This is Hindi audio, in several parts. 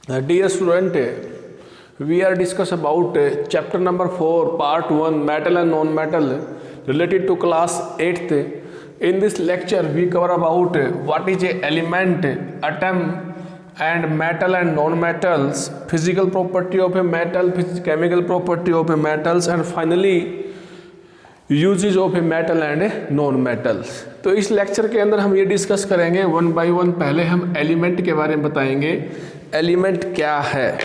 Dear student, we are discuss about chapter number 4, part 1, metal and non-metal related to class 8th. In this lecture, we cover about what is a element, atom, and metal and non-metals, physical property of a metal, chemical property of a metals, and finally usages of a metal and non metals. तो इस लेक्चर के अंदर हम ये डिस्कस करेंगे वन बाय वन। पहले हम एलिमेंट के बारे में बताएंगे, एलिमेंट क्या है।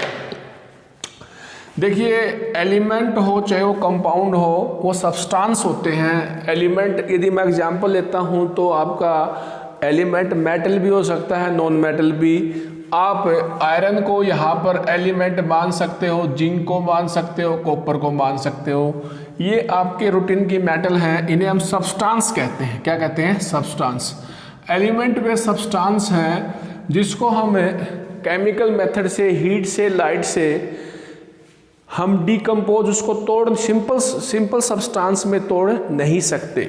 देखिए, एलिमेंट हो चाहे वो कंपाउंड हो, वो सब्सटेंस होते हैं। एलिमेंट यदि मैं एग्जांपल लेता हूँ तो आपका एलिमेंट मेटल भी हो सकता है, नॉन मेटल भी। आप आयरन को यहाँ पर एलिमेंट मान सकते हो, जिंक को मान सकते हो, कॉपर को मान सकते हो। ये आपके रूटीन की मेटल हैं, इन्हें हम सब्सटेंस कहते हैं। क्या कहते हैं? सब्सटेंस। एलिमेंट वे सब्सटेंस हैं जिसको हम केमिकल मेथड से, हीट से, लाइट से हम डिकम्पोज, उसको तोड़ सिंपल सब्सटेंस में तोड़ नहीं सकते।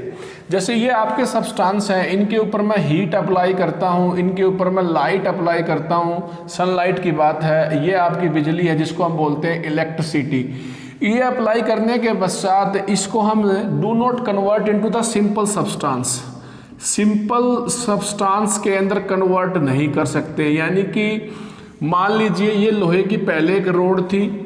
जैसे ये आपके सब्सटेंस हैं, इनके ऊपर मैं हीट अप्लाई करता हूँ, इनके ऊपर मैं लाइट अप्लाई करता हूँ। सनलाइट की बात है, ये आपकी बिजली है जिसको हम बोलते हैं इलेक्ट्रिसिटी। ये अप्लाई करने के पश्चात इसको हम do not convert into the simple substance, simple substance के अंदर कन्वर्ट नहीं कर सकते। यानी कि मान लीजिए ये लोहे की पहले एक रोड थी,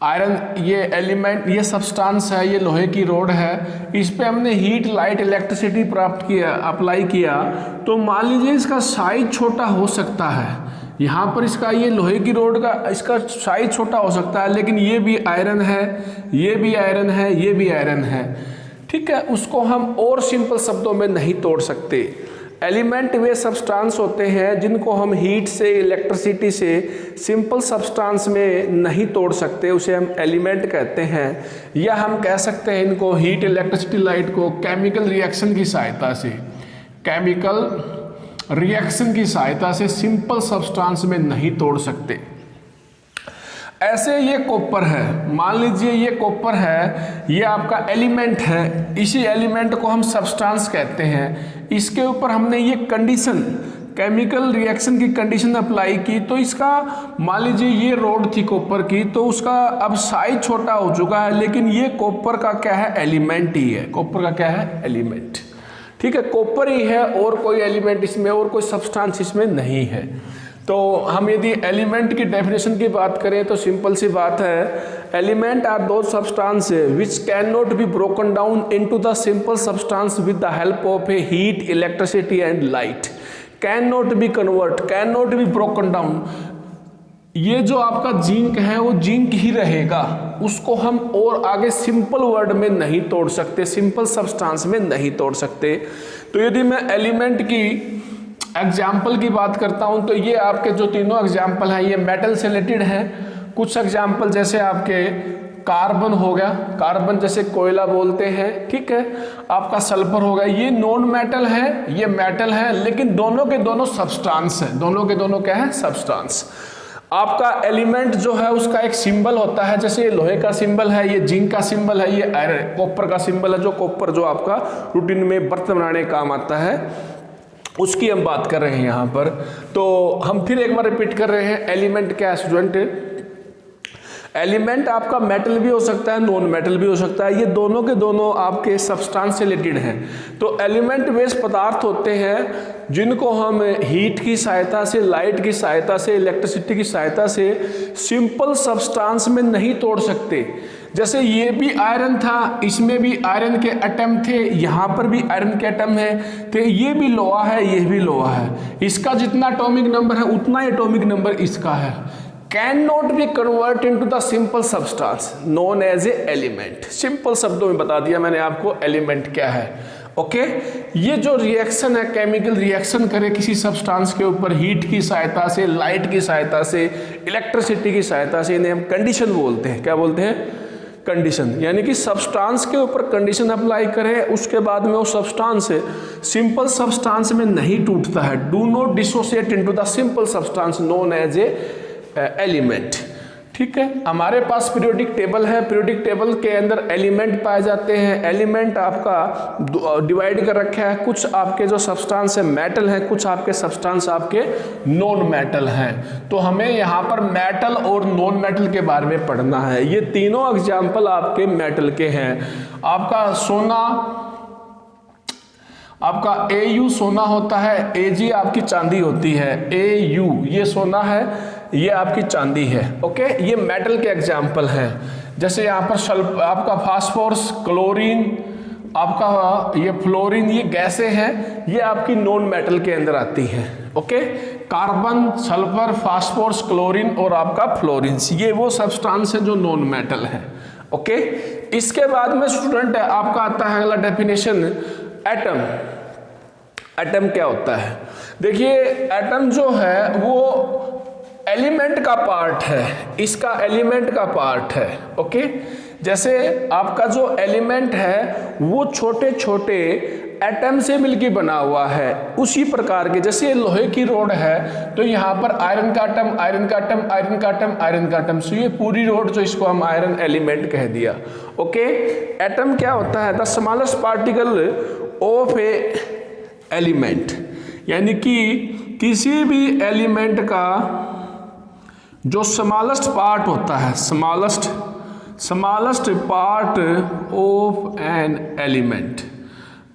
आयरन, ये एलिमेंट, ये सब्सटेंस है, ये लोहे की रोड है, इस पे हमने हीट, लाइट, इलेक्ट्रिसिटी प्राप्त किया, अप्लाई किया, तो मान लीजिए इसका साइज छोटा हो सकता है। यहाँ पर इसका, ये लोहे की रोड का इसका साइज छोटा हो सकता है, लेकिन ये भी आयरन है, ये भी आयरन है, ये भी आयरन है। ठीक है, उसको हम और सिंपल शब्दों में नहीं तोड़ सकते। एलिमेंट वे सब्सटेंस होते हैं जिनको हम हीट से, इलेक्ट्रिसिटी से सिंपल सब्सटेंस में नहीं तोड़ सकते, उसे हम एलिमेंट कहते हैं। या हम कह सकते हैं इनको, हीट, इलेक्ट्रिसिटी, लाइट को केमिकल रिएक्शन की सहायता से, केमिकल रिएक्शन की सहायता से सिंपल सब्सटेंस में नहीं तोड़ सकते। ऐसे ये कॉपर है, मान लीजिए ये कॉपर है, ये आपका एलिमेंट है, इसी एलिमेंट को हम सब्सटेंस कहते हैं। इसके ऊपर हमने ये कंडीशन, केमिकल रिएक्शन की कंडीशन अप्लाई की, तो इसका मान लीजिए ये रोड थी कॉपर की, तो उसका अब साइज छोटा हो चुका है, लेकिन ये कॉपर का क्या है? एलिमेंट ही है। कॉपर का क्या है? एलिमेंट। ठीक है, कॉपर ही है, और कोई एलिमेंट इसमें, और कोई सब्सटेंस इसमें नहीं है। तो हम यदि एलिमेंट की डेफिनेशन की बात करें तो सिंपल सी बात है, एलिमेंट आर दो substance which can not be broken down into the simple substance with the help of a heat, electricity and light. Can not be convert, can not be broken down. ये जो आपका जिंक है वो जिंक ही रहेगा, उसको हम और आगे सिंपल वर्ड में नहीं तोड़ सकते, सिंपल सब्सटेंस में नहीं तोड़ सकते। तो यदि मैं एलिमेंट की एग्जाम्पल की बात करता हूं तो ये आपके जो तीनों एग्जाम्पल हैं ये मेटल से रिलेटेड हैं। कुछ एग्जाम्पल जैसे आपके कार्बन हो गया, कार्बन जैसे कोयला बोलते हैं, ठीक है। आपका सल्फर हो गया, ये नॉन मेटल है, ये मेटल है, लेकिन दोनों के दोनों सब्सटेंस हैं। दोनों के दोनों क्या है? सब्सटेंस। आपका एलिमेंट जो है उसका एक सिंबल होता है, जैसे ये लोहे का सिंबल है, ये जिंक का सिंबल है, ये आयरन, कॉपर का सिंबल है, जो कॉपर जो आपका रूटीन में बर्तन बनाने का काम आता है, उसकी हम बात कर रहे हैं यहाँ पर। तो हम फिर एक बार रिपीट कर रहे हैं, एलिमेंट क्या है स्टूडेंट? एलिमेंट आपका मेटल भी हो सकता है, नॉन मेटल भी हो सकता है, ये दोनों के दोनों आपके सब्सटेंस से रिलेटेड हैं। तो एलिमेंट वे पदार्थ होते हैं जिनको हम हीट की सहायता से, लाइट की सहायता से, इलेक्ट्रिसिटी की सहायता से सिंपल सब्सटेंस में नहीं तोड़ सकते। जैसे ये भी आयरन था, इसमें भी आयरन के एटम थे, यहाँ पर भी आयरन के एटम है, तो ये भी लोहा है, ये भी लोहा है। इसका जितना एटॉमिक नंबर है उतना ही एटॉमिक नंबर इसका है। Can not be convert into the simple substance known as a element. Simple शब्दों में बता दिया मैंने आपको एलिमेंट क्या है। ओके, ये जो रिएक्शन है, केमिकल रिएक्शन करे किसी सब्सटेंस के ऊपर हीट की सहायता से, लाइट की सहायता से, इलेक्ट्रिसिटी की सहायता से, इन्हें हम कंडीशन बोलते हैं। क्या बोलते हैं? कंडीशन। यानी कि सब्सटेंस के ऊपर कंडीशन अप्लाई करें, उसके बाद में वो सब्सटेंस सिंपल सब्सटेंस में नहीं टूटता है। Do not dissociate into the simple substance known as a element. ठीक है, हमारे पास पीरियोडिक टेबल है। पीरियोडिक टेबल के अंदर एलिमेंट पाए जाते हैं। एलिमेंट आपका डिवाइड कर रखा है, कुछ आपके जो सब्सटेंस है मेटल है, कुछ आपके सब्सटेंस आपके नॉन मेटल हैं। तो हमें यहाँ पर मेटल और नॉन मेटल के बारे में पढ़ना है। ये तीनों एग्जाम्पल आपके मेटल के हैं। आपका सोना, आपका Au सोना होता है, Ag आपकी चांदी होती है। Au ये सोना है, ये आपकी चांदी है। ओके, ये मेटल के एग्जाम्पल हैं। जैसे यहाँ पर आपका फास्फोरस, क्लोरीन, आपका ये फ्लोरीन, ये गैसें हैं, ये आपकी नॉन मेटल के अंदर आती हैं। Okay, carbon, sulphur, phosphorus, chlorine और आपका फ्लोरीन, ये वो सब्सटेंस है जो नॉन मेटल है। ओके, इसके बाद में स्टूडेंट आपका आता है अगला डेफिनेशन, एटम। एटम क्या होता है? देखिए, एटम जो है वो एलिमेंट का पार्ट है, इसका एलिमेंट का पार्ट है। ओके, जैसे आपका जो एलिमेंट है वो छोटे छोटे एटम से मिलकर बना हुआ है, उसी प्रकार के जैसे लोहे की रोड है तो यहाँ पर आयरन का एटम, आयरन का एटम, आयरन का एटम, आयरन का एटम, सो ये पूरी रोड जो इसको हम आयरन एलिमेंट कह दिया। ओके, एटम क्या होता है? The smallest particle of A element, यानी कि किसी भी एलिमेंट का जो स्मॉलेस्ट पार्ट होता है, smallest part of an element,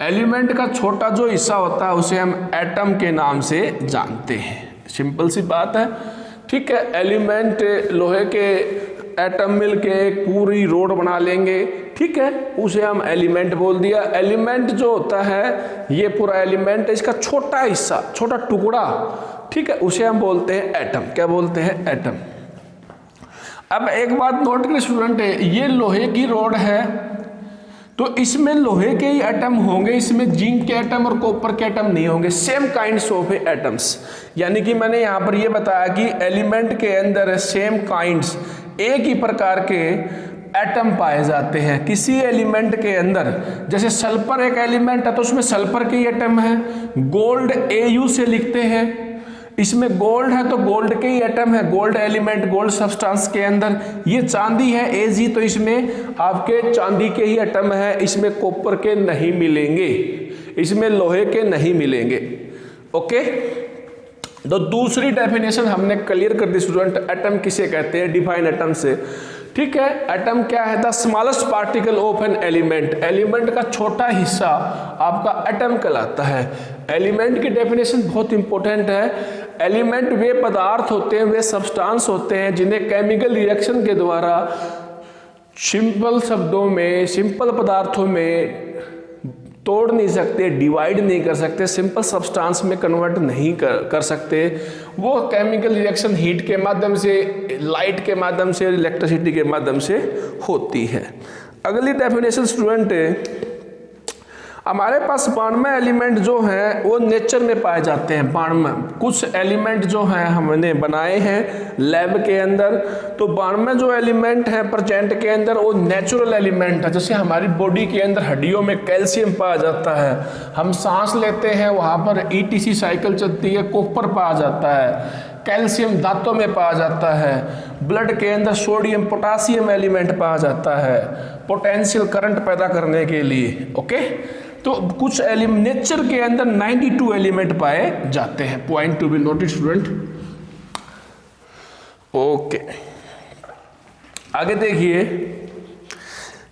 element का छोटा जो हिस्सा होता है उसे हम एटम के नाम से जानते हैं। सिंपल सी बात है, ठीक है। एलिमेंट, लोहे के एटम मिल के एक पूरी रोड बना लेंगे, ठीक है, उसे हम एलिमेंट बोल दिया। एलिमेंट जो होता है ये पूरा एलिमेंट है, इसका छोटा हिस्सा, छोटा टुकड़ा, ठीक है, उसे हम बोलते हैं एटम। क्या बोलते हैं? एटम। अब एक बात नोट करें स्टूडेंट, ये लोहे की रोड है तो इसमें लोहे के ही एटम होंगे, इसमें जिंक के एटम और कॉपर के एटम नहीं होंगे। सेम काइंड्स ऑफ एटम्स, यानी कि मैंने यहाँ पर ये बताया कि एलिमेंट के अंदर सेम काइंड्स, एक ही प्रकार के एटम पाए जाते हैं किसी एलिमेंट के अंदर। जैसे सल्फर एक एलिमेंट है तो उसमें सल्फर के ही एटम है। गोल्ड Au से लिखते हैं, इसमें गोल्ड है तो गोल्ड के ही एटम है, गोल्ड एलिमेंट, गोल्ड सब्सटेंस के अंदर। ये चांदी है Ag, तो इसमें आपके चांदी के ही एटम है, इसमें कॉपर के नहीं मिलेंगे, इसमें लोहे के नहीं मिलेंगे। ओके, तो दूसरी डेफिनेशन हमने क्लियर कर दी स्टूडेंट, एटम किसे कहते हैं, डिफाइन एटम से। ठीक है, एटम क्या है? The smallest particle of an element, element का छोटा हिस्सा आपका एटम कहलाता है। एलिमेंट की डेफिनेशन बहुत इंपॉर्टेंट है। एलिमेंट वे पदार्थ होते हैं, वे सब्सटेंस होते हैं जिन्हें केमिकल रिएक्शन के द्वारा सिंपल शब्दों में, सिंपल पदार्थों में तोड़ नहीं सकते, डिवाइड नहीं कर सकते, सिंपल सब्सटेंस में कन्वर्ट नहीं कर सकते। वो केमिकल रिएक्शन हीट के माध्यम से, लाइट के माध्यम से, इलेक्ट्रिसिटी के माध्यम से होती है। अगली डेफिनेशन स्टूडेंट, हमारे पास 92 एलिमेंट जो हैं वो नेचर में पाए जाते हैं। 92 कुछ एलिमेंट जो हैं हमने बनाए हैं लैब के अंदर, तो 92 जो एलिमेंट हैं प्रेजेंट के अंदर वो नेचुरल एलिमेंट है। जैसे हमारी बॉडी के अंदर हड्डियों में कैल्शियम पाया जाता है, हम सांस लेते हैं वहाँ पर ETC साइकिल चलती है, कॉपर पाया जाता है, कैल्शियम धातों में पाया जाता है, ब्लड के अंदर सोडियम पोटासियम एलिमेंट पाया जाता है पोटेंशियल करंट पैदा करने के लिए। ओके, तो कुछ नेचर के अंदर 92 एलिमेंट पाए जाते हैं। Point to be noted student. Okay, आगे देखिए,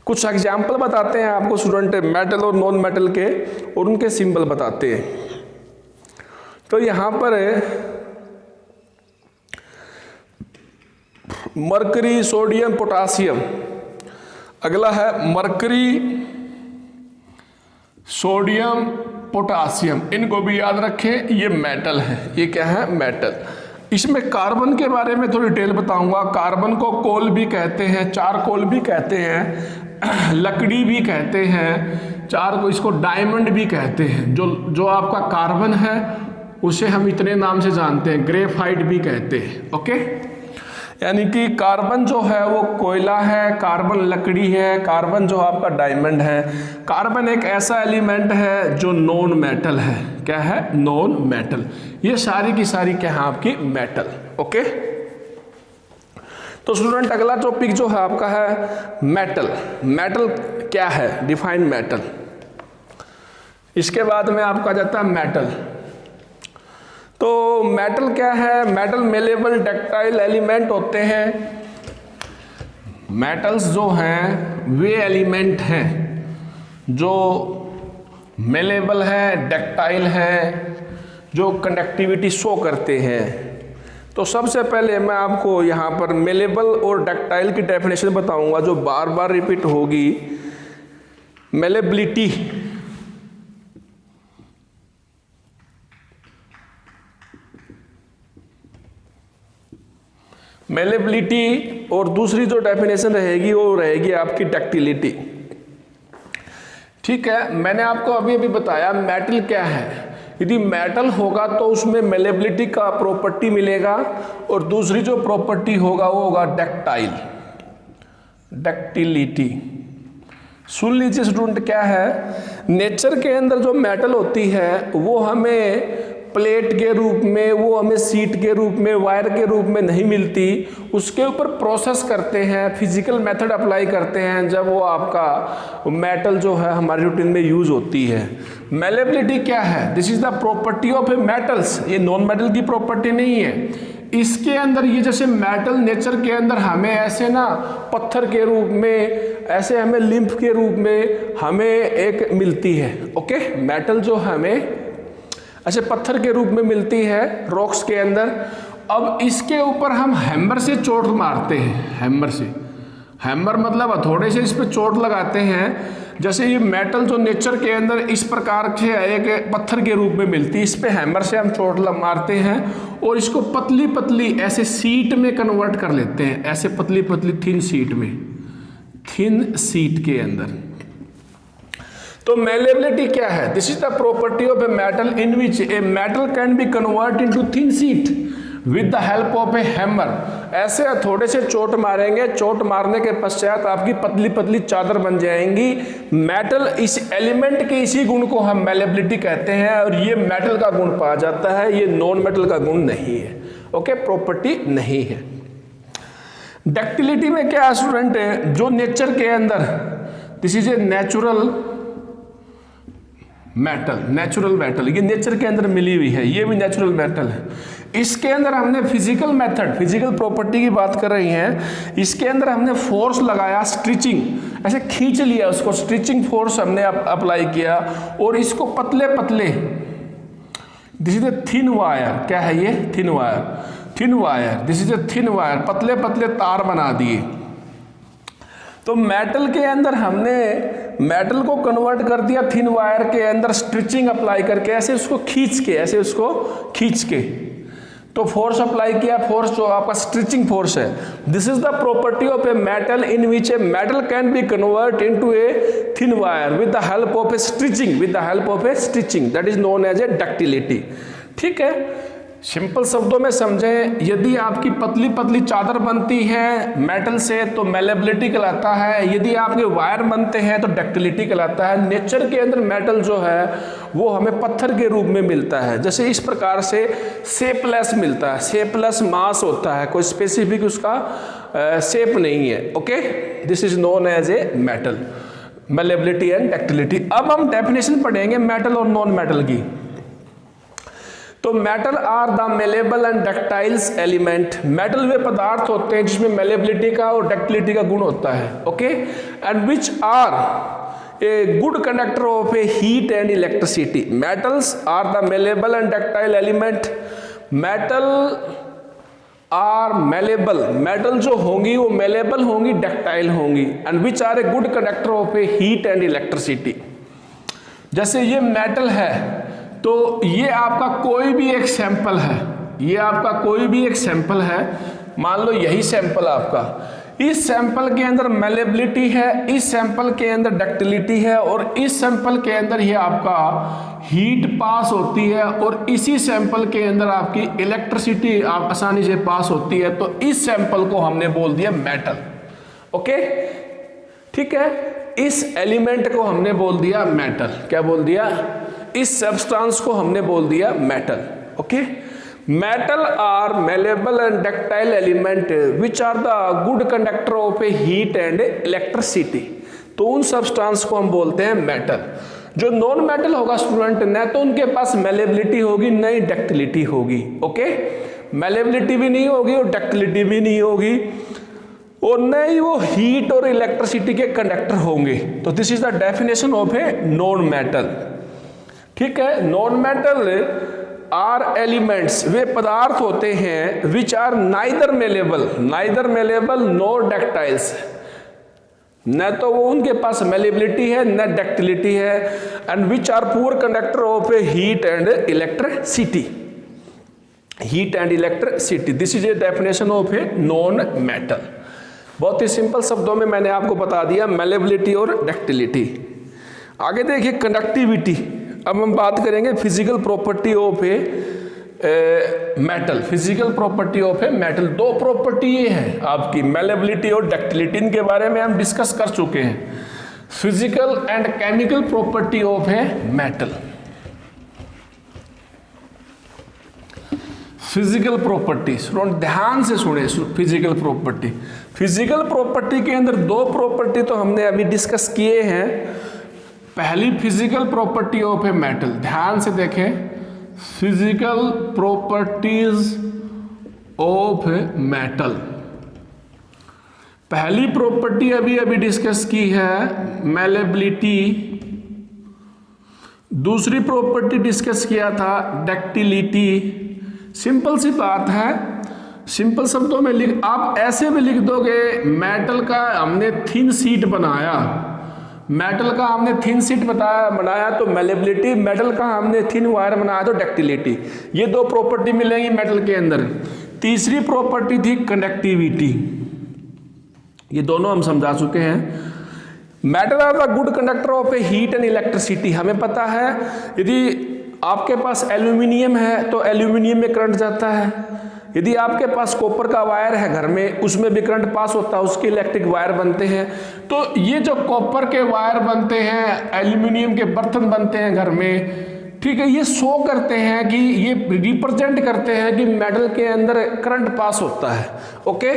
कुछ एग्जाम्पल बताते हैं आपको स्टूडेंट मेटल और नॉन मेटल के, और उनके सिंबल बताते हैं। तो यहां पर मरकरी, सोडियम, पोटासियम। अगला है मरकरी, सोडियम, पोटासियम, इनको भी याद रखें, ये मेटल है। ये क्या है? मेटल। इसमें कार्बन के बारे में थोड़ी डिटेल बताऊंगा। कार्बन को कोल भी कहते हैं, चारकोल भी कहते हैं, लकड़ी भी कहते हैं, चार को इसको डायमंड भी कहते हैं। जो आपका कार्बन है उसे हम इतने नाम से जानते हैं, ग्रेफाइट भी कहते हैं। ओके, यानी कि कार्बन जो है वो कोयला है, कार्बन लकड़ी है, कार्बन जो आपका डायमंड है। कार्बन एक ऐसा एलिमेंट है जो नॉन मेटल है। क्या है? Non metal. ये सारी की सारी क्या है? आपकी मेटल। ओके, तो स्टूडेंट अगला टॉपिक जो है आपका है मेटल। मेटल क्या है, डिफाइन मेटल। इसके बाद में आपका जाता है मेटल। तो मेटल क्या है, मेटल मेलेबल डक्टाइल एलिमेंट होते हैं। मेटल्स जो हैं वे एलिमेंट हैं जो मेलेबल है, डक्टाइल है, जो कंडक्टिविटी शो करते हैं। तो सबसे पहले मैं आपको यहाँ पर मेलेबल और डक्टाइल की डेफिनेशन बताऊंगा जो बार बार रिपीट होगी। मेलेबिलिटी, मेलेबिलिटी और दूसरी जो डेफिनेशन रहेगी वो रहेगी आपकी डक्टिलिटी। ठीक है, मैंने आपको अभी अभी बताया मेटल क्या है। यदि मेटल होगा तो उसमें मेलेबिलिटी का प्रॉपर्टी मिलेगा और दूसरी जो प्रॉपर्टी होगा वो होगा डक्टाइल, डक्टिलिटी। सुन लीजिए स्टूडेंट, क्या है, नेचर के अंदर जो मेटल होती है वो हमें प्लेट के रूप में, वो हमें सीट के रूप में, वायर के रूप में नहीं मिलती। उसके ऊपर प्रोसेस करते हैं, फिजिकल मेथड अप्लाई करते हैं, जब वो आपका मेटल जो है हमारी रूटीन में यूज होती है। मेलेबिलिटी क्या है, this is the property of a metals. ये नॉन मेटल की प्रॉपर्टी नहीं है। इसके अंदर ये जैसे मेटल नेचर के अंदर हमें ऐसे ना पत्थर के रूप में, ऐसे हमें लिम्फ के रूप में हमें एक मिलती है। ओके, मेटल जो हमें ऐसे पत्थर के रूप में मिलती है रॉक्स के अंदर। अब इसके ऊपर हम हैमर से चोट मारते हैं, हैमर से, हैमर मतलब हथौड़े से इस पे चोट लगाते हैं। जैसे ये मेटल जो नेचर के अंदर इस प्रकार के एक पत्थर के रूप में मिलती है, इस पे हैमर से हम चोट मारते हैं और इसको पतली पतली ऐसे सीट में कन्वर्ट कर लेते हैं, ऐसे पतली पतली थिन सीट में, थिन सीट के अंदर। तो मेलेबिलिटी क्या है, this is the property of a metal in which a metal can be convert into thin sheet with the help of A hammer. ऐसे हथौड़े से चोट मारेंगे, चोट मारने के पश्चात आपकी पतली पतली चादर बन जाएंगी। मेटल, इस एलिमेंट के इसी गुण को हम मेलेबिलिटी कहते हैं और ये मेटल का गुण पाया जाता है, ये नॉन मेटल का गुण नहीं है। ओके, प्रॉपर्टी नहीं है। डक्टिलिटी में क्या है स्टूडेंट, जो नेचर के अंदर, this is a natural metal, natural metal, ये नेचर के अंदर मिली हुई है, ये भी नेचुरल मेटल है। इसके अंदर हमने फिजिकल मेथड, फिजिकल प्रॉपर्टी की बात कर रही हैं, इसके अंदर हमने फोर्स लगाया, स्ट्रिचिंग, ऐसे खींच लिया उसको, स्ट्रिचिंग फोर्स हमने अप्लाई किया और इसको पतले पतले, this is A thin wire, क्या है ये, thin wire, thin wire, this is A thin wire, पतले पतले तार बना दिए। तो मेटल के अंदर हमने मेटल को कन्वर्ट कर दिया थिन वायर के अंदर, स्ट्रिचिंग अप्लाई करके, ऐसे उसको खींच के, ऐसे उसको खींच के, तो फोर्स अप्लाई किया, फोर्स जो आपका स्ट्रिचिंग फोर्स है। This is the property of a metal in which a metal can be convert into a thin wire with the help of a stretching, with the help of a stitching, that is known as a ductility. ठीक है, सिंपल शब्दों में समझें, यदि आपकी पतली पतली चादर बनती है मेटल से तो मेलेबिलिटी कहलाता है, यदि आपके वायर बनते हैं तो डक्टिलिटी कहलाता है। नेचर के अंदर मेटल जो है वो हमें पत्थर के रूप में मिलता है, जैसे इस प्रकार से शेपलेस मिलता है, शेपलेस मास होता है, कोई स्पेसिफिक उसका शेप नहीं है। Okay, this is known as a metal, malleability and ductility. अब हम डेफिनेशन पढ़ेंगे मेटल और नॉन मेटल की। तो metal are the malleable and ductiles element, metal वे पदार्थ होते हैं जिसमें मेलेबिलिटी का और डक्टिलिटी का गुण होता है। Okay, and which are a good conductor of a heat and electricity. Metals are the malleable and ductile element, metal are malleable, metal जो होंगी वो मेलेबल होंगी, डक्टाइल होंगी, and which are a good conductor of a heat and electricity. जैसे ये मेटल है तो ये आपका कोई भी एक सैंपल है, ये आपका कोई भी एक सैंपल है, मान लो यही सैंपल आपका, इस सैंपल के अंदर मेलेबिलिटी है, इस सैंपल के अंदर डक्टिलिटी है और इस सैंपल के अंदर ये आपका हीट पास होती है और इसी सैंपल के अंदर आपकी इलेक्ट्रिसिटी आप आसानी से पास होती है, तो इस सैंपल को हमने बोल दिया मेटल। ओके, ठीक है, इस एलिमेंट को हमने बोल दिया मेटल। क्या बोल दिया? इस सब्सटेंस को हमने बोल दिया metal. Okay, metal are malleable and ductile element which are the good conductor of a heat and electricity. तो उन सब्सटेंस को हम बोलते हैं मेटल। जो नॉन मेटल होगा स्टूडेंट, न तो उनके पास मेलेबिलिटी होगी न ही डक्टिलिटी होगी। ओके, मेलेबिलिटी भी नहीं होगी और डक्टिलिटी भी नहीं होगी, और न ही वो हीट और इलेक्ट्रिसिटी के कंडक्टर होंगे। तो this is the definition of a non metal. ठीक है, नॉन मेटल आर एलिमेंट्स, वे पदार्थ होते हैं which are neither malleable nor ductiles, न तो वो उनके पास मेलेबिलिटी है न डक्टिलिटी है, and which are poor conductor of a heat and electricity. This is a definition of a non metal. बहुत ही सिंपल शब्दों में मैंने आपको बता दिया मेलेबिलिटी और डक्टिलिटी। आगे देखिए कंडक्टिविटी। अब हम बात करेंगे physical property of a metal. Physical property of a metal, दो प्रॉपर्टी ये है आपकी मेलेबिलिटी और डक्टिलिटी, इनके बारे में हम डिस्कस कर चुके हैं। Physical and chemical property of a metal. Physical properties, ध्यान से सुने। फिजिकल प्रॉपर्टी के अंदर दो प्रॉपर्टी तो हमने अभी डिस्कस किए हैं। पहली physical property of a metal, ध्यान से देखें, फिजिकल प्रॉपर्टीज ऑफ मेटल। पहली प्रॉपर्टी अभी डिस्कस की है मेलेबिलिटी, दूसरी प्रॉपर्टी डिस्कस किया था डक्टिलिटी। सिंपल सी बात है, सिंपल शब्दों में लिख, आप ऐसे भी लिख दोगे मेटल का हमने थिन शीट बनाया, मेटल का हमने थिन शीट बनाया तो मेलेबिलिटी, मेटल का हमने थिन वायर बनाया तो डक्टिलिटी। ये दो प्रॉपर्टी मिलेंगी मेटल के अंदर। तीसरी प्रॉपर्टी थी कंडक्टिविटी, ये दोनों हम समझा चुके हैं। Metal are the good conductor of a heat and electricity. हमें पता है यदि आपके पास एल्यूमिनियम है तो एल्यूमिनियम में करंट जाता है, यदि आपके पास कॉपर का वायर है घर में, उसमें भी करंट पास होता है, उसके इलेक्ट्रिक वायर बनते हैं। तो ये जो कॉपर के वायर बनते हैं, एल्यूमिनियम के बर्तन बनते हैं घर में, ठीक है, ये शो करते हैं कि ये रिप्रेजेंट करते हैं कि मेटल के अंदर करंट पास होता है। ओके,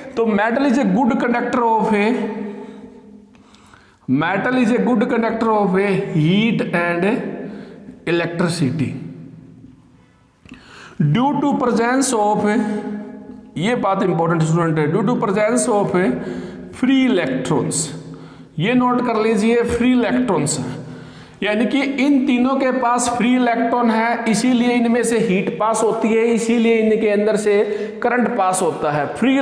तो metal is a good conductor of a heat and electricity due to presence of, ये बात इंपॉर्टेंट स्टूडेंट है, due to presence of free electrons. ये नोट कर लीजिए, फ्री इलेक्ट्रॉन्स, यानी कि इन तीनों के पास फ्री इलेक्ट्रॉन है, इसीलिए इनमें से हीट पास होती है, इसीलिए इनके अंदर से करंट पास होता है। फ्री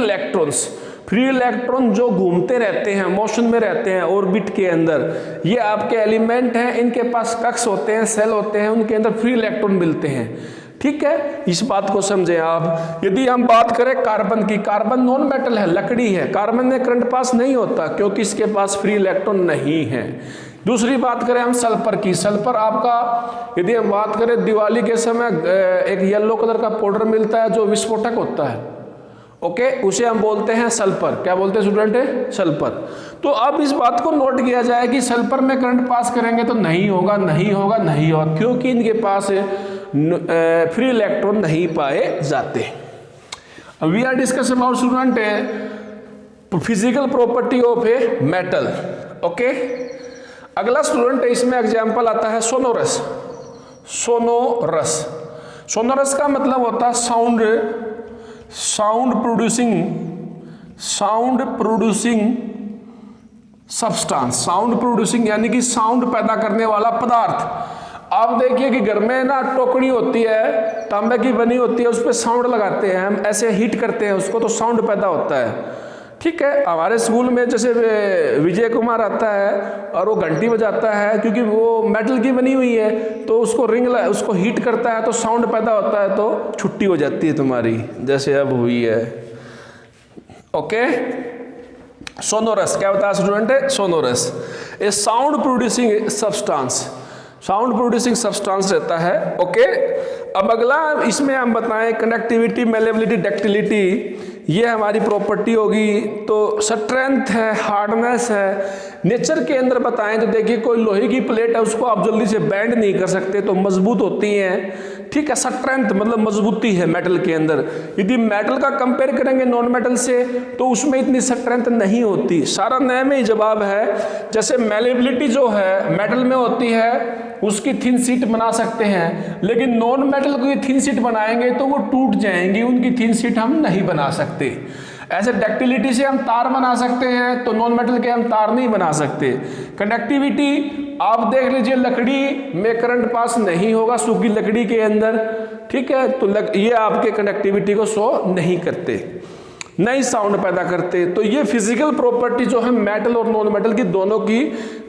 इलेक्ट्रॉन जो घूमते रहते हैं, मोशन में रहते हैं ऑर्बिट के अंदर, ये आपके एलिमेंट हैं, इनके पास कक्ष होते हैं, सेल होते हैं, उनके अंदर फ्री इलेक्ट्रॉन मिलते हैं। ठीक है, इस बात को समझें आप। यदि हम बात करें कार्बन की, कार्बन नॉन मेटल है, लकड़ी है, कार्बन में करंट पास नहीं होता क्योंकि इसके पास फ्री इलेक्ट्रॉन नहीं है। दूसरी बात करें हम सल्फर की, सल्फर आपका, यदि हम बात करें दिवाली के समय एक येलो कलर का पाउडर मिलता है जो विस्फोटक होता है, ओके, उसे हम बोलते हैं सल्फर। क्या बोलते हैं स्टूडेंट? सल्फर। तो अब इस बात को नोट किया जाए कि सल्फर में करंट पास करेंगे तो नहीं होगा, क्योंकि इनके पास फ्री इलेक्ट्रॉन नहीं पाए जाते। We are discuss about student physical property of a metal. Okay, अगला स्टूडेंट इसमें एग्जाम्पल आता है सोनोरस। सोनोरस का मतलब होता है sound producing substance, sound producing यानी कि साउंड पैदा करने वाला पदार्थ। आप देखिए कि घर में ना टोकरी होती है, तांबे की बनी होती है, उस पर साउंड लगाते हैं हम, ऐसे हीट करते हैं उसको तो साउंड पैदा होता है। ठीक है, हमारे स्कूल में जैसे विजय कुमार आता है और वो घंटी बजाता है, क्योंकि वो मेटल की बनी हुई है, तो उसको उसको हीट करता है तो साउंड पैदा होता है, तो छुट्टी हो जाती है तुम्हारी, जैसे अब हुई है। ओके, सोनोरस क्या होता है स्टूडेंट? सोनोरस ए साउंड प्रोड्यूसिंग सब्सटेंस रहता है। ओके, अब अगला इसमें हम बताएं कंडक्टिविटी, मेलेबिलिटी, डक्टिलिटी, ये हमारी प्रॉपर्टी होगी। तो स्ट्रेंथ है, हार्डनेस है। नेचर के अंदर बताएं तो देखिए कोई लोहे की प्लेट है, उसको आप जल्दी से बैंड नहीं कर सकते, तो मजबूत होती हैं। ठीक है, स्ट्रेंथ मतलब मजबूती है मेटल के अंदर। यदि मेटल का कंपेयर करेंगे नॉन मेटल से तो उसमें इतनी स्ट्रेंथ नहीं होती। सारा नए में ही जवाब है। जैसे मैलेबिलिटी जो है मेटल में होती है, उसकी थिन शीट बना सकते हैं, लेकिन नॉन मेटल की थिन शीट बनाएंगे तो वो टूट जाएंगी, उनकी थिन शीट हम नहीं बना सकते। ऐसे डक्टिलिटी से हम तार बना सकते हैं, तो नॉन मेटल के हम तार नहीं बना सकते। कंडक्टिविटी आप देख लीजिए, लकड़ी में करंट पास नहीं होगा सूखी लकड़ी के अंदर, ठीक है, तो ये आपके कंडक्टिविटी को शो नहीं करते, नहीं साउंड पैदा करते। तो ये फिजिकल प्रॉपर्टी जो है मेटल और नॉन मेटल की दोनों की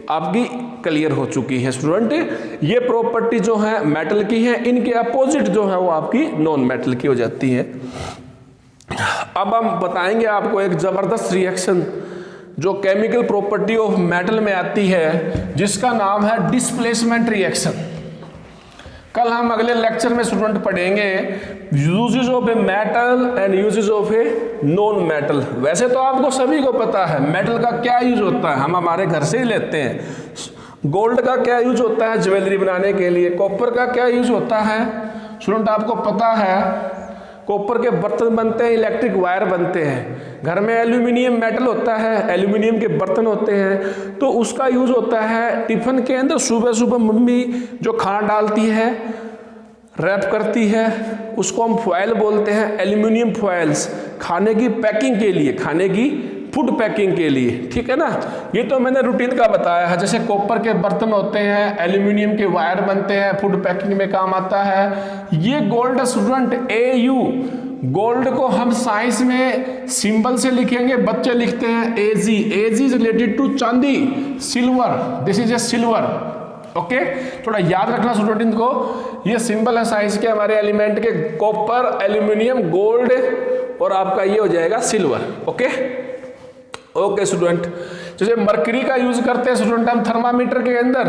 आपकी क्लियर हो चुकी है स्टूडेंट। ये प्रॉपर्टी जो है मेटल की है, इनके अपोजिट जो है वो आपकी नॉन मेटल की हो जाती है। अब हम बताएंगे आपको एक जबरदस्त रिएक्शन जो केमिकल प्रॉपर्टी ऑफ मेटल में आती है, जिसका नाम है डिस्प्लेसमेंट रिएक्शन। कल हम अगले लेक्चर में स्टूडेंट पढ़ेंगे uses of a metal and uses of a non metal. वैसे तो आपको सभी को पता है मेटल का क्या यूज होता है, हम हमारे घर से ही लेते हैं। गोल्ड का क्या यूज होता है ज्वेलरी बनाने के लिए, कॉपर का क्या यूज होता है स्टूडेंट आपको पता है, कॉपर के बर्तन बनते हैं, इलेक्ट्रिक वायर बनते हैं। घर में एल्यूमिनियम मेटल होता है, एल्यूमिनियम के बर्तन होते हैं, तो उसका यूज होता है टिफिन के अंदर। सुबह सुबह मम्मी जो खाना डालती है, रैप करती है, उसको हम फॉयल बोलते हैं, एल्यूमिनियम फॉयल्स, खाने की पैकिंग के लिए, खाने की फूड पैकिंग के लिए, ठीक है ना। ये तो मैंने रूटीन का बताया है। जैसे कॉपर के बर्तन होते हैं, एल्यूमिनियम के वायर बनते हैं, फूड पैकिंग में काम आता है। ये गोल्ड स्टूडेंट AU, गोल्ड को हम साइंस में सिंबल से लिखेंगे, बच्चे लिखते हैं AG। AG is related to चांदी, silver, this is a silver, okay. थोड़ा याद रखना स्टूडेंट इनको, ये सिंबल है साइंस के हमारे एलिमेंट के, कॉपर, एल्यूमिनियम, गोल्ड और आपका ये हो जाएगा सिल्वर, ओके स्टूडेंट। जैसे मरकरी का यूज करते हैं स्टूडेंट हम थर्मामीटर के अंदर,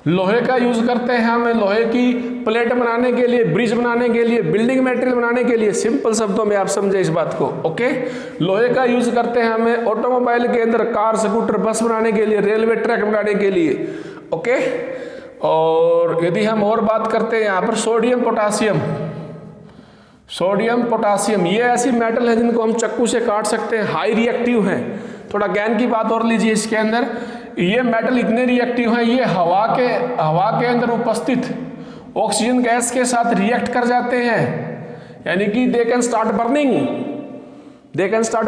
लोहे का यूज करते हैं हम लोहे की प्लेट बनाने के लिए, ब्रिज बनाने के लिए, बिल्डिंग मटेरियल बनाने के लिए। सिंपल शब्दों में आप समझे इस बात को, ओके। लोहे का यूज करते हैं हमें ऑटोमोबाइल के अंदर, कार, स्कूटर, बस बनाने के लिए, रेलवे ट्रैक बनाने के लिए, ओके। और यदि हम और बात करते हैं यहाँ पर सोडियम पोटासियम, सोडियम पोटासियम, ये ऐसी मेटल है जिनको हम चाकू से काट सकते हैं, हाई रिएक्टिव हैं। थोड़ा ज्ञान की बात और लीजिए इसके अंदर, ये मेटल इतने रिएक्टिव हैं, ये हवा के अंदर उपस्थित ऑक्सीजन गैस के साथ रिएक्ट कर जाते हैं, यानी कि दे कैन स्टार्ट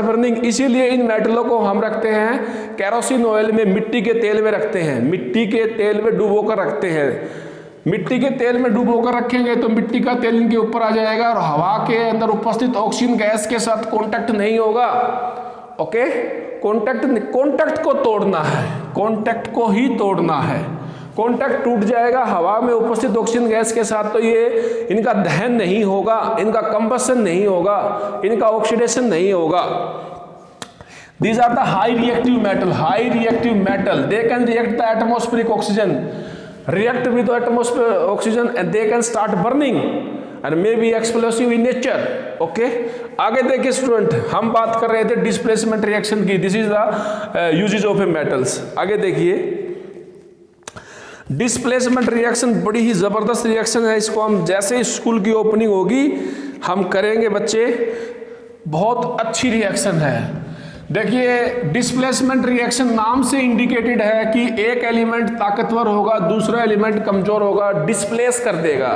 बर्निंग। इसीलिए इन मेटलों को हम रखते हैं केरोसिन ऑयल में, मिट्टी के तेल में रखते हैं, मिट्टी के तेल में डुबो कर रखते हैं। मिट्टी के तेल में डुबो कर रखेंगे तो मिट्टी का तेल इनके ऊपर आ जाएगा और हवा के अंदर उपस्थित ऑक्सीजन गैस के साथ कांटेक्ट नहीं होगा, ओके। कांटेक्ट को तोड़ना है, कांटेक्ट को ही तोड़ना है। कांटेक्ट टूट जाएगा हवा में उपस्थित ऑक्सीजन गैस के साथ, तो ये इनका दहन नहीं होगा, इनका कंबशन नहीं होगा, इनका ऑक्सीडेशन नहीं होगा। These are the high reactive metal. They can react the atmospheric oxygen, react with the atmospheric oxygen, and they can start burning and may be explosive in nature, okay। आगे देखिए स्टूडेंट, हम बात कर रहे थे डिस्प्लेसमेंट रिएक्शन की, this is the usages of a metals. आगे देखिए, डिस्प्लेसमेंट रिएक्शन बड़ी ही जबरदस्त रिएक्शन है। इसको हम जैसे ही स्कूल की ओपनिंग होगी हम करेंगे बच्चे, बहुत अच्छी रिएक्शन है। देखिए डिस्प्लेसमेंट रिएक्शन नाम से इंडिकेटेड है कि एक एलिमेंट ताकतवर होगा, दूसरा एलिमेंट कमजोर होगा, डिस्प्लेस कर देगा।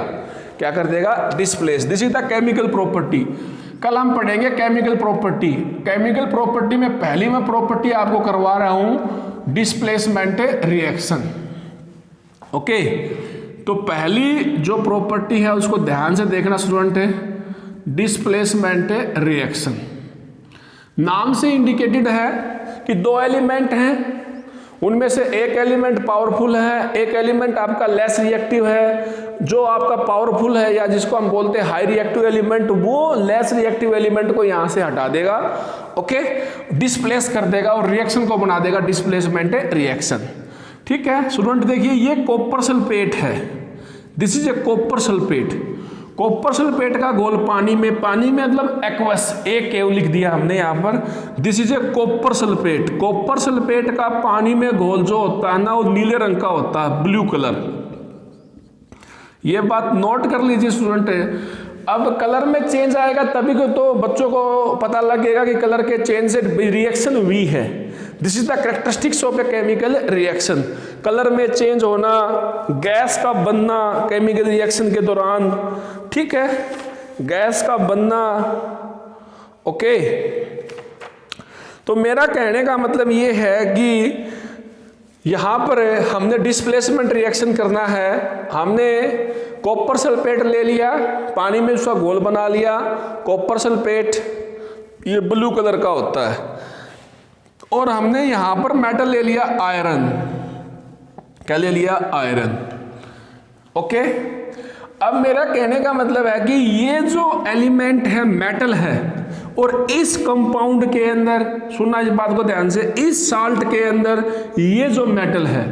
क्या कर देगा? Displace. This is the chemical property. कल हम पढ़ेंगे केमिकल प्रॉपर्टी। केमिकल प्रॉपर्टी में पहली मैं प्रॉपर्टी आपको करवा रहा हूं, डिस्प्लेसमेंट रिएक्शन, ओके। तो पहली जो प्रॉपर्टी है उसको ध्यान से देखना स्टूडेंट है, डिस्प्लेसमेंट रिएक्शन। नाम से इंडिकेटेड है कि दो एलिमेंट हैं, उनमें से एक एलिमेंट पावरफुल है, एक एलिमेंट आपका लेस रिएक्टिव है। जो आपका पावरफुल है या जिसको हम बोलते हैं हाई रिएक्टिव एलिमेंट, वो लेस रिएक्टिव एलिमेंट को यहां से हटा देगा, ओके, डिस्प्लेस कर देगा और रिएक्शन को बना देगा डिस्प्लेसमेंट रिएक्शन। ठीक है स्टूडेंट, देखिए ये कॉपर सल्फेट है, this is A copper sulphate. Copper sulphate का घोल पानी में मतलब एक्वस, एक केव लिख दिया हमने यहाँ पर, this is A copper sulphate. Copper sulphate का पानी में घोल जो होता है ना, वो नीले रंग का होता है, ब्लू कलर। ये बात नोट कर लीजिए स्टूडेंट। अब कलर में चेंज आएगा तभी को तो बच्चों को पता लगेगा कि कलर के चेंज से रिएक्शन हुई है। This is the characteristics of a chemical reaction. Colour में चेंज होना, गैस का बनना केमिकल रिएक्शन के दौरान, ठीक है, गैस का बनना। ओके, तो मेरा कहने का मतलब ये है कि यहाँ पर हमने डिस्प्लेसमेंट रिएक्शन करना है। हमने कॉपर सल्फेट ले लिया, पानी में उसका घोल बना लिया। कॉपर सल्फेट ये ब्लू कलर का होता है, और हमने यहाँ पर मेटल ले लिया आयरन। क्या ले लिया? आयरन। ओके, अब मेरा कहने का मतलब है कि ये जो एलिमेंट है मेटल है, और इस कंपाउंड के अंदर, सुनना इस बात को ध्यान से, इस साल्ट के अंदर ये जो मेटल है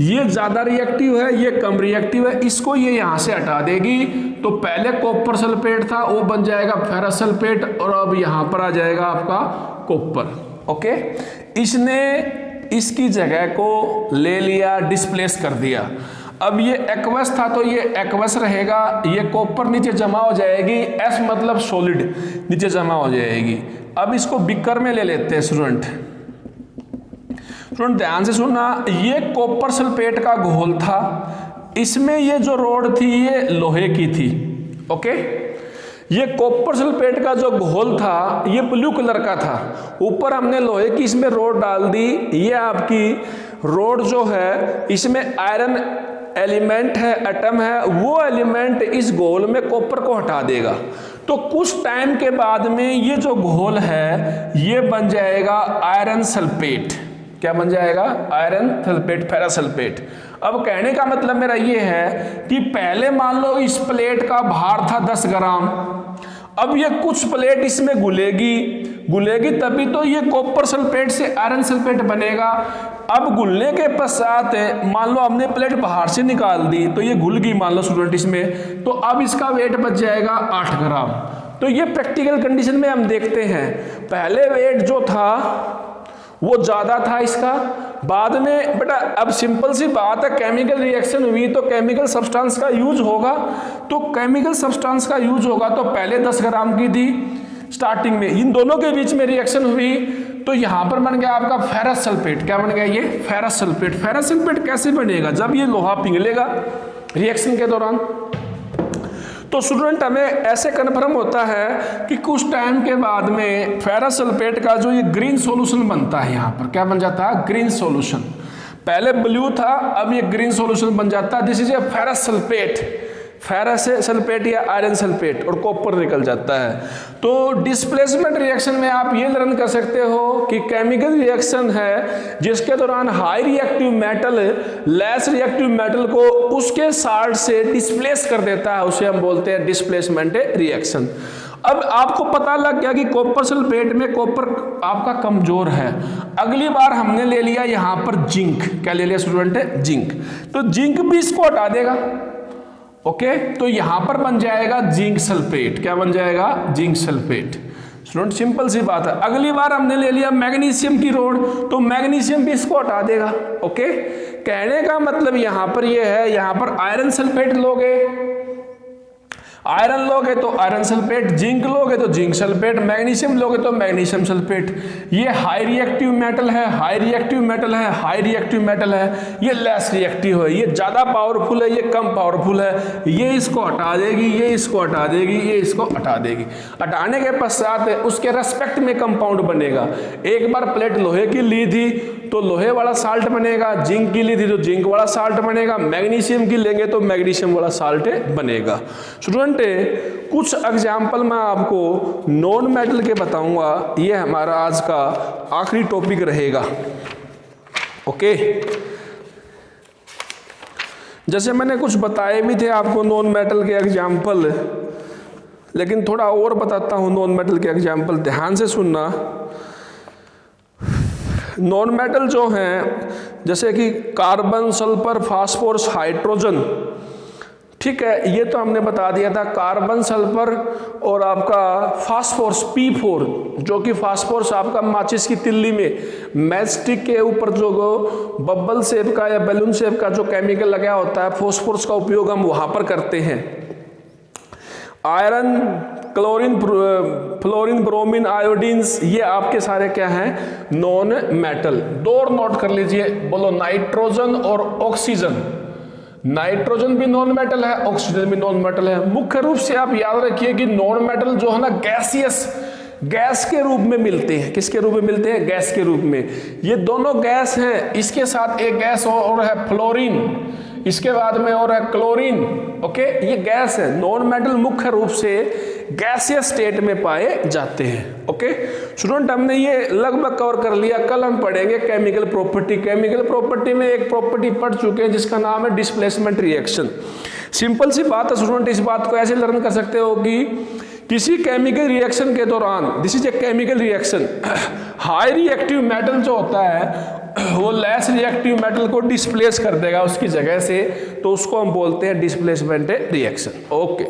ये ज्यादा रिएक्टिव है, ये कम रिएक्टिव है। इसको ये यहां से हटा देगी, तो पहले कॉपर सल्फेट था वो बन जाएगा फेरस सल्फेट, और अब यहां पर आ जाएगा आपका कॉपर। ओके, इसने इसकी जगह को ले लिया, डिस्प्लेस कर दिया। अब ये एक्वस था तो ये एक्वस रहेगा, ये कॉपर नीचे जमा हो जाएगी, एस मतलब सॉलिड नीचे जमा हो जाएगी। अब इसको बिकर में ले लेते हैं स्टूडेंट। ध्यान से सुनना, ये कॉपर सल्फेट का घोल था, इसमें ये जो रोड थी ये लोहे की थी। ओके, ये कॉपर सल्फेट का जो घोल था ये ब्लू कलर का था, ऊपर हमने लोहे की इसमें रोड डाल दी। ये आपकी रोड जो है इसमें आयरन एलिमेंट है, एटम है, वो एलिमेंट इस घोल में कॉपर को हटा देगा। तो कुछ टाइम के बाद में ये जो घोल है ये बन जाएगा आयरन सल्फेट। क्या बन जाएगा? Iron sulphate, ferrous sulphate. अब कहने का मतलब मेरा ये है कि पहले मान लो इस प्लेट का भार था 10 ग्राम, अब ये कुछ प्लेट इसमें घुलेगी तभी तो ये कॉपर सल्फेट से आयरन सल्फेट बनेगा। अब घुलने के पश्चात मान लो हमने प्लेट बाहर से निकाल दी तो ये घुल गई मान लो स्टूडेंट इसमें, तो अब इसका वेट बच जाएगा 8 ग्राम। तो ये प्रैक्टिकल कंडीशन में हम देखते हैं, पहले वेट जो था वो ज्यादा था इसका, बाद में बेटा अब सिंपल सी बात है, केमिकल रिएक्शन हुई तो केमिकल सब्सटेंस का यूज होगा, तो केमिकल सब्सटेंस का यूज होगा तो पहले 10 ग्राम की थी स्टार्टिंग में, इन दोनों के बीच में रिएक्शन हुई तो यहां पर बन गया आपका फेरस सल्फेट। क्या बन गया? ये फेरस सल्फेट। फेरस सल्फेट कैसे बनेगा? जब ये लोहा पिघलेगा रिएक्शन के दौरान। तो स्टूडेंट हमें ऐसे कन्फर्म होता है कि कुछ टाइम के बाद में फेरस सल्फेट का जो ये ग्रीन सॉल्यूशन बनता है, यहाँ पर क्या बन जाता है? Green solution. पहले ब्लू था, अब ये ग्रीन सॉल्यूशन बन जाता है। This is A ferrous sulphate, ferrous sulphate या आयरन सल्फेट, और कॉपर निकल जाता है। तो डिस्प्लेसमेंट रिएक्शन में आप ये लर्न कर सकते हो कि केमिकल रिएक्शन है जिसके दौरान high reactive metal less reactive metal को उसके साल्ट से डिस्प्लेस कर देता है, उसे हम बोलते हैं डिस्प्लेसमेंट रिएक्शन। अब आपको पता लग गया कि कॉपर सल्फेट में कॉपर आपका कमजोर है। अगली बार हमने ले लिया यहां पर जिंक। क्या ले लिया स्टूडेंट? जिंक। तो जिंक भी इसको हटा देगा। ओके, तो यहां पर बन जाएगा जिंक सल्फेट। क्या बन जाएगा? Zinc sulphate. स्टूडेंट सिंपल सी बात है। अगली बार हमने ले लिया मैग्नीशियम की रोड, तो मैग्नीशियम भी इसको हटा देगा। ओके, कहने का मतलब यहां पर ये है, यहां पर आयरन सल्फेट लोगे, आयरन लोगे तो आयरन सल्फेट, जिंक लोगे तो जिंक सल्फेट, मैग्नीशियम लोगे तो मैग्नीशियम सल्फेट। ये हाई रिएक्टिव मेटल है, हाई रिएक्टिव मेटल है, हाई रिएक्टिव मेटल है, ये लेस रिएक्टिव है, ये ज्यादा पावरफुल है, ये कम पावरफुल है, ये इसको हटा देगी, ये इसको हटा देगी, ये इसको हटा देगी। हटाने के पश्चात उसके रेस्पेक्ट में कंपाउंड बनेगा। एक बार प्लेट लोहे की ली थी तो लोहे वाला साल्ट बनेगा, जिंक की ली थी तो जिंक वाला साल्ट बनेगा, मैग्नीशियम की लेंगे तो मैग्नीशियम वाला साल्ट बनेगा। स्टूडेंट कुछ एग्जाम्पल मैं आपको नॉन मेटल के बताऊंगा, ये हमारा आज का आखिरी टॉपिक रहेगा। ओके, जैसे मैंने कुछ बताए भी थे आपको नॉन मेटल के एग्जाम्पल, लेकिन थोड़ा और बताता हूं नॉन मेटल के एग्जाम्पल, ध्यान से सुनना। नॉन मेटल जो हैं जैसे कि कार्बन, सल्फर, फास्फोरस, हाइड्रोजन, ठीक है, ये तो हमने बता दिया था। कार्बन, सल्फर और आपका फास्फोरस P4, जो कि फास्फोरस आपका माचिस की तिल्ली में मैच स्टिक के ऊपर जो बबल शेप का या बैलून शेप का जो केमिकल लगा होता है, फास्फोरस का उपयोग हम वहां पर करते हैं। आयरन, क्लोरीन, फ्लोरीन, ब्रोमीन, आयोडीन्स, ये आपके सारे क्या हैं, नॉन मेटल। दो और नोट कर लीजिए, बोलो नाइट्रोजन और ऑक्सीजन। नाइट्रोजन भी नॉन मेटल है, ऑक्सीजन भी नॉन मेटल है। मुख्य रूप से आप याद रखिए कि नॉन मेटल जो है ना, गैसियस, गैस के रूप में मिलते हैं। किसके रूप में मिलते हैं? गैस के रूप में। ये दोनों गैस हैं। इसके साथ एक गैस और है फ्लोरीन, इसके बाद में और है क्लोरीन। ओके, ये गैस है। नॉन मेटल मुख्य रूप से गैसियस स्टेट में पाए जाते हैं। ओके स्टूडेंट, हमने ये लगभग कवर कर लिया। कल हम पढ़ेंगे केमिकल प्रॉपर्टी। केमिकल प्रॉपर्टी में एक प्रॉपर्टी पढ़ चुके हैं जिसका नाम है डिस्प्लेसमेंट रिएक्शन। सिंपल सी बात है स्टूडेंट, इस बात को ऐसे लर्न कर सकते हो कि किसी केमिकल रिएक्शन के दौरान, this is a chemical reaction, high reactive metal जो होता है वो लेस रिएक्टिव मेटल को डिस्प्लेस कर देगा उसकी जगह से, तो उसको हम बोलते हैं डिस्प्लेसमेंट रिएक्शन। ओके।